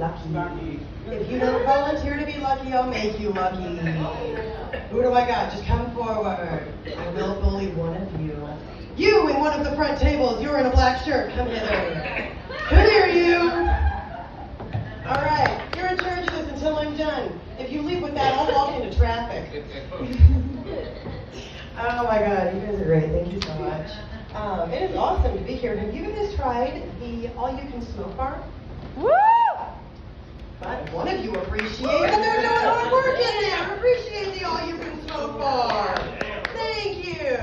lucky. If you don't volunteer to be lucky, I'll make you lucky. Who do I got? Just come forward. I will bully one of you. You in one of the front tables, you're in a black shirt. Come hither. Come here, you. All right, you're in charge of this until I'm done. If you leave with that, I'll walk into traffic. Oh my God, you guys are great. Thank you so much. It is awesome to be here. Have you guys tried the all-you-can-smoke bar? Woo! But one of you appreciate that they're doing hard work in there. Appreciate the all-you-can-smoke bar. Thank you.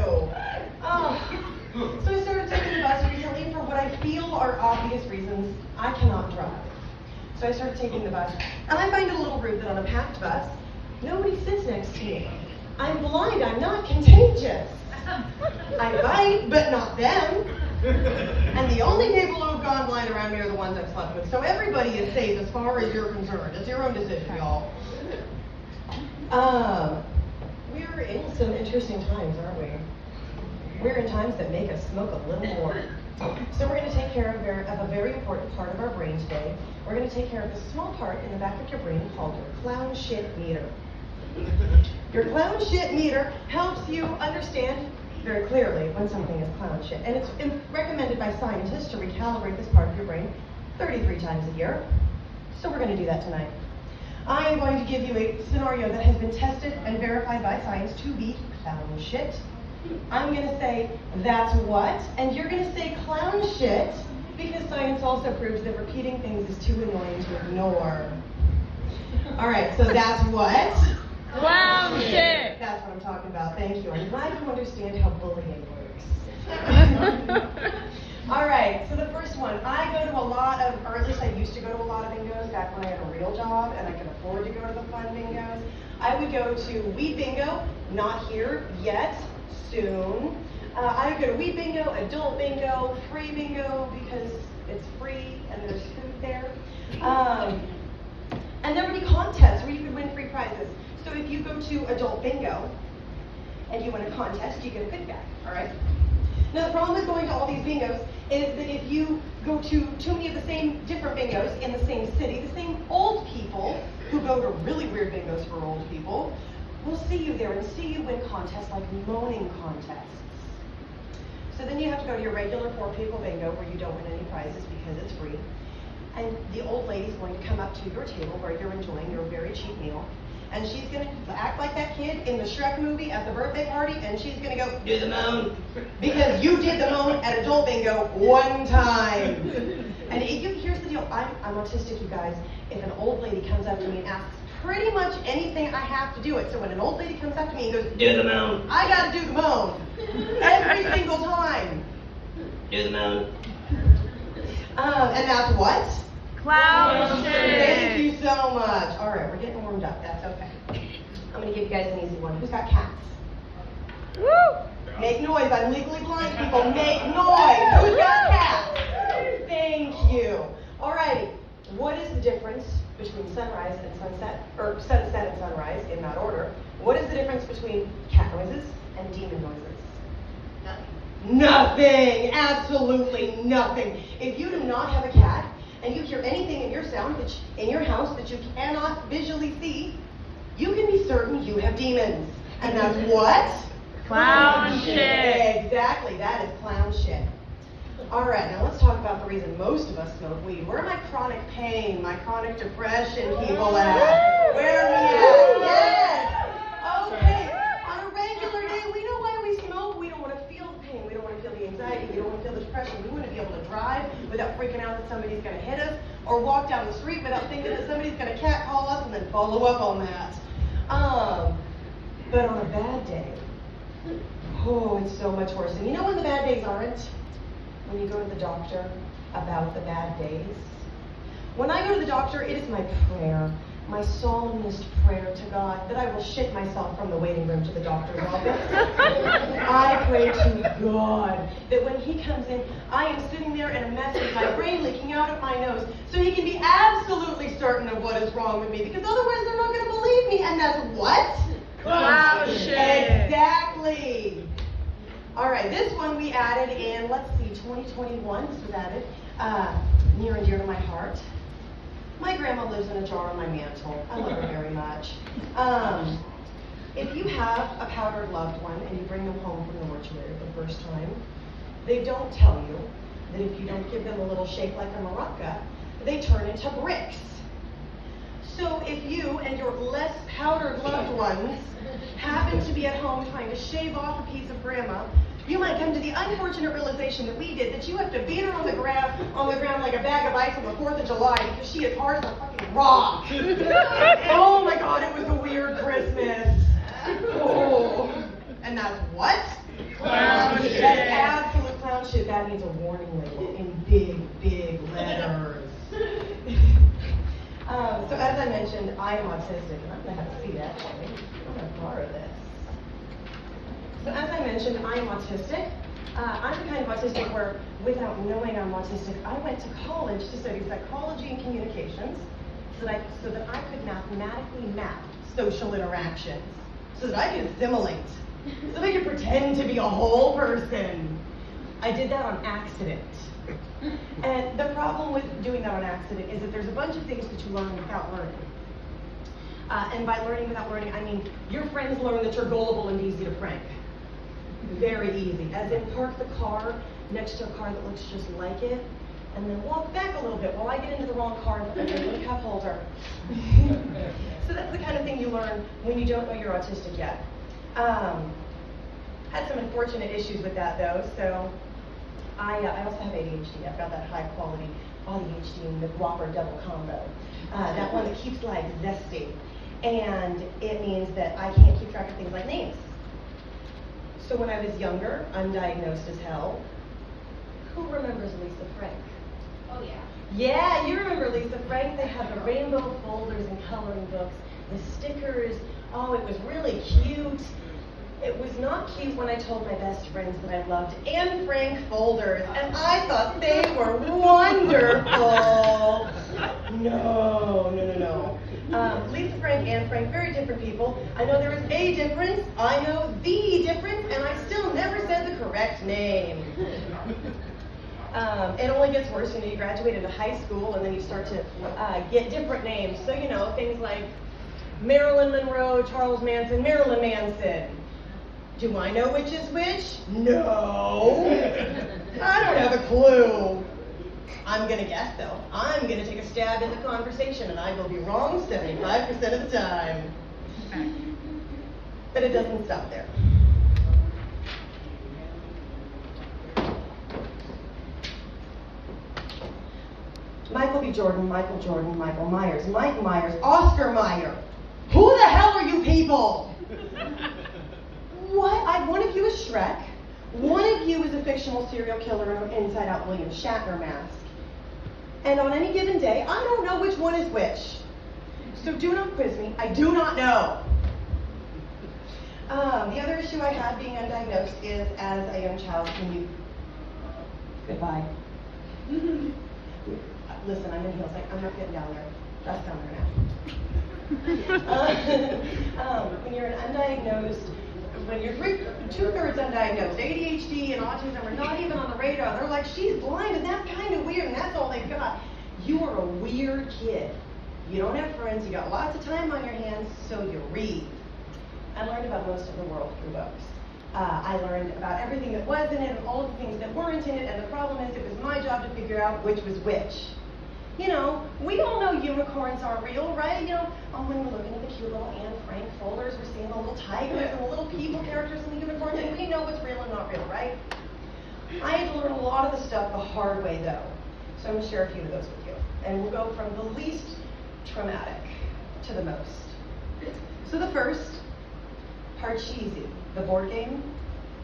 So I started taking the bus recently for what I feel are obvious reasons. I cannot drive. So I started taking the bus, and I find it a little rude that on a packed bus, nobody sits next to me. I'm blind, I'm not contagious. I bite, but not them. And the only people who have gone blind around me are the ones I've slept with. So everybody is safe as far as you're concerned. It's your own decision, y'all. We're in some interesting times, aren't we? We're in times that make us smoke a little more. So we're going to take care of a very important part of our brain today. We're going to take care of this small part in the back of your brain called your clown shit meter. Your clown shit meter helps you understand very clearly when something is clown shit. And it's recommended by scientists to recalibrate this part of your brain 33 times a year. So we're going to do that tonight. I am going to give you a scenario that has been tested and verified by science to be clown shit. I'm going to say, that's what? And you're going to say clown shit because science also proves that repeating things is too annoying to ignore. All right, so that's what? Clown shit. That's what I'm talking about. Thank you. I'm glad you understand how bullying works. All right, so the first one. I go to a lot of, or at least I used to go to a lot of bingos back when I had a real job and I could afford to go to the fun bingos. I would go to Weed Bingo, not here yet, soon. I would go to Weed Bingo, Adult Bingo, Free Bingo because it's free and there's food there. And there would be contests where you could win free prizes. So if you go to Adult Bingo and you win a contest, you get a kickback, all right? Now the problem with going to all these bingos is that if you go to too many of the same different bingos in the same city, the same old people who go to really weird bingos for old people will see you there and see you win contests like moaning contests. So then you have to go to your regular poor people bingo where you don't win any prizes because it's free. And the old lady's going to come up to your table where you're enjoying your very cheap meal. And she's going to act like that kid in the Shrek movie at the birthday party, and she's going to go, do the moan. Because you did the moan at Adult Bingo one time. And here's the deal. I'm autistic, you guys. If an old lady comes up to me and asks pretty much anything, I have to do it. So when an old lady comes up to me and goes, do the moan, I got to do the moan. Every single time. Do the moan. And that's what? Clown shit. Thank you so much. All right, we're getting warmed up. That's okay. I'm going to give you guys an easy one. Who's got cats? Woo! Make noise. I'm legally blind, people. Make noise. Who's got cats? Thank you. All righty. What is the difference between sunrise and sunset, or sunset and sunrise in that order? What is the difference between cat noises and demon noises? Nothing. Absolutely nothing. If you do not have a cat, and you hear anything in your in your house that you cannot visually see, you can be certain you have demons. And that's what? Clown shit. Exactly, that is clown shit. All right, now let's talk about the reason most of us smoke weed. Where are my chronic pain, my chronic depression people at? Where are we at? Yes! Okay, on a regular day, we know why we smoke. We don't want to feel the pain. We don't want to feel the anxiety. We don't want to feel the depression. We want to be able to drive without freaking out that somebody's going to hit us, or walk down the street without thinking that somebody's going to catcall us and then follow up on that. But on a bad day, oh, it's so much worse. And you know when the bad days aren't? When you go to the doctor about the bad days. When I go to the doctor, it is my prayer, my solemnest prayer to God that I will shit myself from the waiting room to the doctor's office. I pray to God that when he comes in, I am sitting there in a mess with my brain leaking out of my nose, so he can be absolutely certain of what is wrong with me, because otherwise they're not going to believe me, and that's what? Clown shit. Exactly. All right, this one we added in, let's see, 2021. This was added near and dear to my heart. My grandma lives in a jar on my mantle. I love her very much. If you have a powdered loved one and you bring them home from the mortuary for the first time, they don't tell you that if you don't give them a little shake like a maraca, they turn into bricks. So if you and your less powdered loved ones happen to be at home trying to shave off a piece of grandma, you might come to the unfortunate realization that we did, that you have to beat her on the ground like a bag of ice on the 4th of July because she is hard as a fucking rock. Oh my God, it was a weird Christmas. Oh. And that's what? Clown shit. That's absolute clown shit. That needs a warning label in big, big letters. So as I mentioned, I am autistic, and I'm going to have to see that for me. I'm going to borrow this. So as I mentioned, I am autistic. I'm the kind of autistic where, without knowing I'm autistic, I went to college to study psychology and communications so that I could mathematically map social interactions, so that I could assimilate, so that I could pretend to be a whole person. I did that on accident. And the problem with doing that on accident is that there's a bunch of things that you learn without learning. And by learning without learning, I mean your friends learn that you're gullible and easy to prank. Very easy. As in, park the car next to a car that looks just like it, and then walk back a little bit while I get into the wrong car and put it in a cup holder. So that's the kind of thing you learn when you don't know you're autistic yet. Had some unfortunate issues with that though, so I also have ADHD. I've got that high quality ADHD in the Whopper double combo. That one that keeps life zesty. And it means that I can't keep track of things like names. So when I was younger, undiagnosed as hell, who remembers Lisa Frank? Oh yeah. Yeah, you remember Lisa Frank. They had the rainbow folders and coloring books, the stickers. Oh, it was really cute. It was not cute when I told my best friends that I loved Anne Frank folders, and I thought they were wonderful. No. Lisa Frank, Anne Frank, very different people. I know there is a difference. I know the difference, and I still never said the correct name. It only gets worse when you graduate into high school, and then you start to get different names. So, you know, things like Marilyn Monroe, Charles Manson, Marilyn Manson. Do I know which is which? No. I don't have a clue. I'm going to guess, though. I'm going to take a stab in the conversation, and I will be wrong 75% of the time. But it doesn't stop there. Michael B. Jordan, Michael Jordan, Michael Myers, Mike Myers, Oscar Mayer. Who the hell are you people? What? One of you is Shrek. One of you is a fictional serial killer in an inside-out William Shatner mask. And on any given day, I don't know which one is which. So do not quiz me. I do not know. The other issue I had being undiagnosed is as a young child, when you... Goodbye. Listen, I'm in heels. I'm not getting down there. That's down there now. When you're an undiagnosed, when you're 2/3 undiagnosed, ADHD and autism are not even on the radar. They're like, she's blind, and that's kind of weird, and that's all they've got. You are a weird kid. You don't have friends. You got lots of time on your hands, so you read. I learned about most of the world through books. I learned about everything that was in it and all of the things that weren't in it, and the problem is it was my job to figure out which was which. You know, we all know unicorns aren't real, right? You know, when we're looking at the cute little Anne Frank folders, we're seeing the little tigers and the little people characters in the unicorns, and we know what's real and not real, right? I had to learn a lot of the stuff the hard way, though. So I'm going to share a few of those with you. And we'll go from the least traumatic to the most. So the first, Parcheesi, the board game.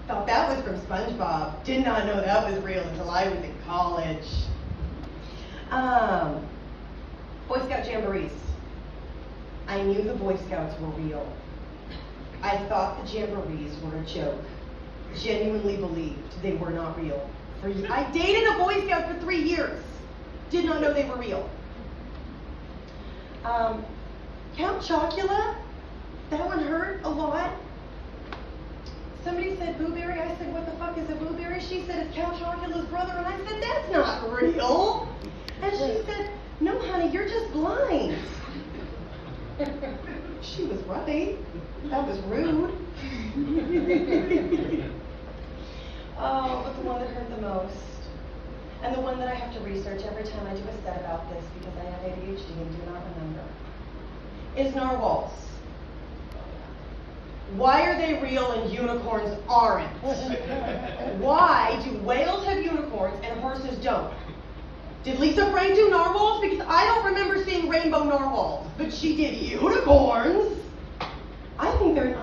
Thought that was from SpongeBob. Did not know that was real until I was in college. Boy Scout jamborees. I knew the Boy Scouts were real. I thought the jamborees were a joke. Genuinely believed they were not real. I dated a Boy Scout for 3 years. Did not know they were real. Count Chocula. That one hurt a lot. Somebody said blueberry. I said, what the fuck is a blueberry? She said, it's Count Chocula's brother. And I said, that's not real. And she said, no, honey. honey, you're just blind. She was right. That was rude. Oh, but the one that hurt the most, and the one that I have to research every time I do a set about this because I have ADHD and do not remember, is narwhals. Why are they real and unicorns aren't? Why do whales have unicorns and horses don't? Did Lisa Frank do narwhals? Because I don't remember seeing rainbow narwhals, but she did unicorns. I don't think they're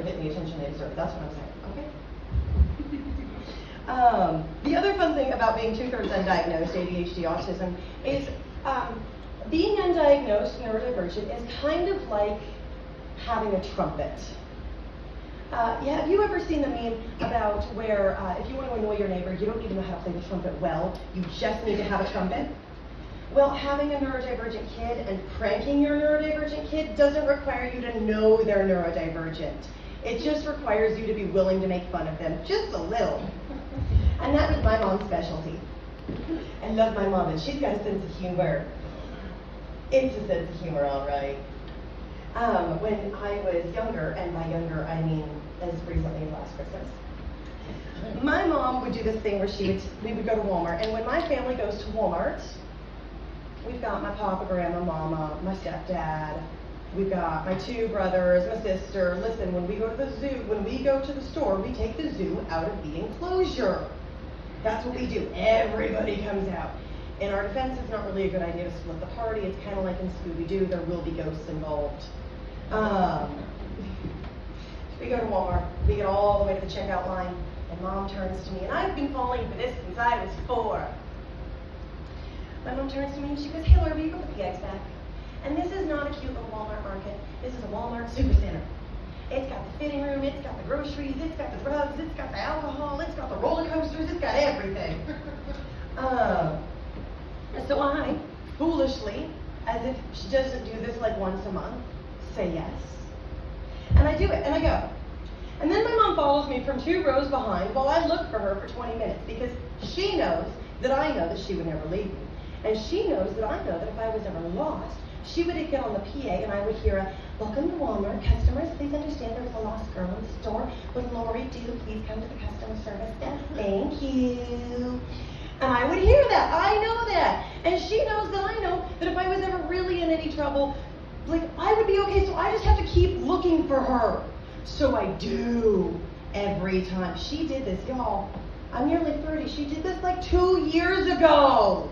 getting the attention they deserve. That's what I'm saying, okay? The other fun thing about being 2/3 undiagnosed ADHD autism is being undiagnosed neurodivergent is kind of like having a trumpet. Yeah, have you ever seen the meme about where if you want to annoy your neighbor, you don't even know how to play the trumpet well, you just need to have a trumpet? Well, having a neurodivergent kid and pranking your neurodivergent kid doesn't require you to know they're neurodivergent. It just requires you to be willing to make fun of them, just a little. And that was my mom's specialty. I love my mom, and she's got a sense of humor. It's a sense of humor, all right. When I was younger, and by younger I mean as recently as last Christmas, my mom would do this thing where we would go to Walmart, and when my family goes to Walmart, we've got my papa, grandma, mama, my stepdad, we've got my 2 brothers, my sister. Listen, when we go to the zoo, when we go to the store, we take the zoo out of the enclosure. That's what we do. Everybody comes out. In our defense, it's not really a good idea to split the party. It's kind of like in Scooby-Doo, there will be ghosts involved. We go to Walmart, we get all the way to the checkout line, and Mom turns to me, and I've been falling for this since I was 4. My mom turns to me and she goes, "Hey, Laura, will you go put the eggs back?" And this is not a cute little Walmart market. This is a Walmart supercenter. It's got the fitting room, it's got the groceries, it's got the drugs, it's got the alcohol, it's got the roller coasters, it's got everything. And so I, foolishly, as if she doesn't do this like once a month, say yes. And I do it, and I go. And then my mom follows me from 2 rows behind while I look for her for 20 minutes because she knows that I know that she would never leave me. And she knows that I know that if I was ever lost, she would get on the PA and I would hear a, "Welcome to Walmart. Customers, please understand there is a lost girl in the store. Would Lori do please come to the customer service desk? Thank you." And I would hear that. I know that. And she knows that I know that if I was ever really in any trouble, like, I would be okay, so I just have to keep looking for her. So I do every time. She did this, y'all. I'm nearly 30. She did this like 2 years ago.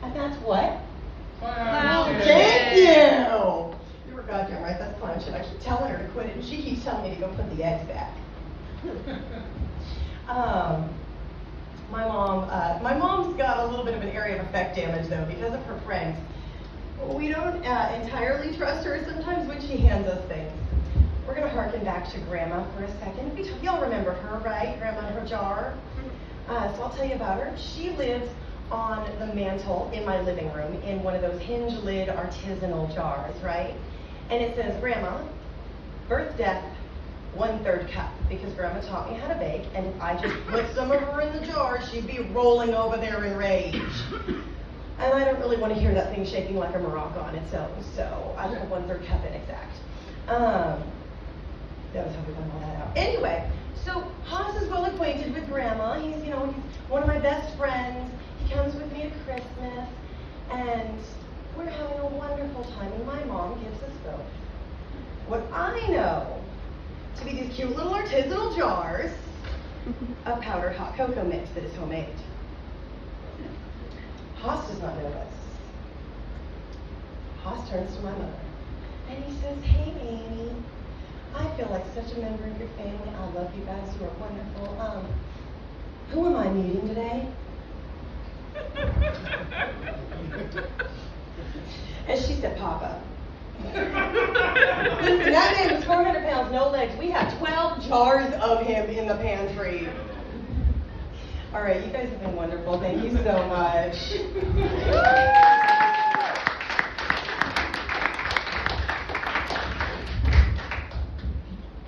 And that's what? Clown shit. Thank you. You were goddamn right. That's clown shit. I keep telling her to quit it, and she keeps telling me to go put the eggs back. My mom's got a little bit of an area of effect damage though because of her pranks. We don't entirely trust her sometimes when she hands us things. We're gonna harken back to Grandma for a second. Y'all remember her, right? Grandma and her jar. So I'll tell you about her. She lives on the mantle in my living room in one of those hinge lid artisanal jars, right? And it says, "Grandma, birth, death, 1/3 cup," because Grandma taught me how to bake, and if I just put some of her in the jar, she'd be rolling over there in rage. And I don't really want to hear that thing shaking like a maraca on its own, so I put 1/3 cup in exact. That was how we found all that out. Anyway, so Haas is well acquainted with Grandma. He's one of my best friends. He comes with me at Christmas, and we're having a wonderful time, and my mom gives us both what I know to be these cute little artisanal jars of powdered hot cocoa mix that is homemade. Haas does not know this. Haas turns to my mother, and he says, "Hey, Amy, I feel like such a member of your family. I love you guys. You are wonderful. Who am I meeting today?" And she said, "Papa." Listen, that man was 400 pounds, no legs. We had 12 jars of him in the pantry. All right, you guys have been wonderful. Thank you so much.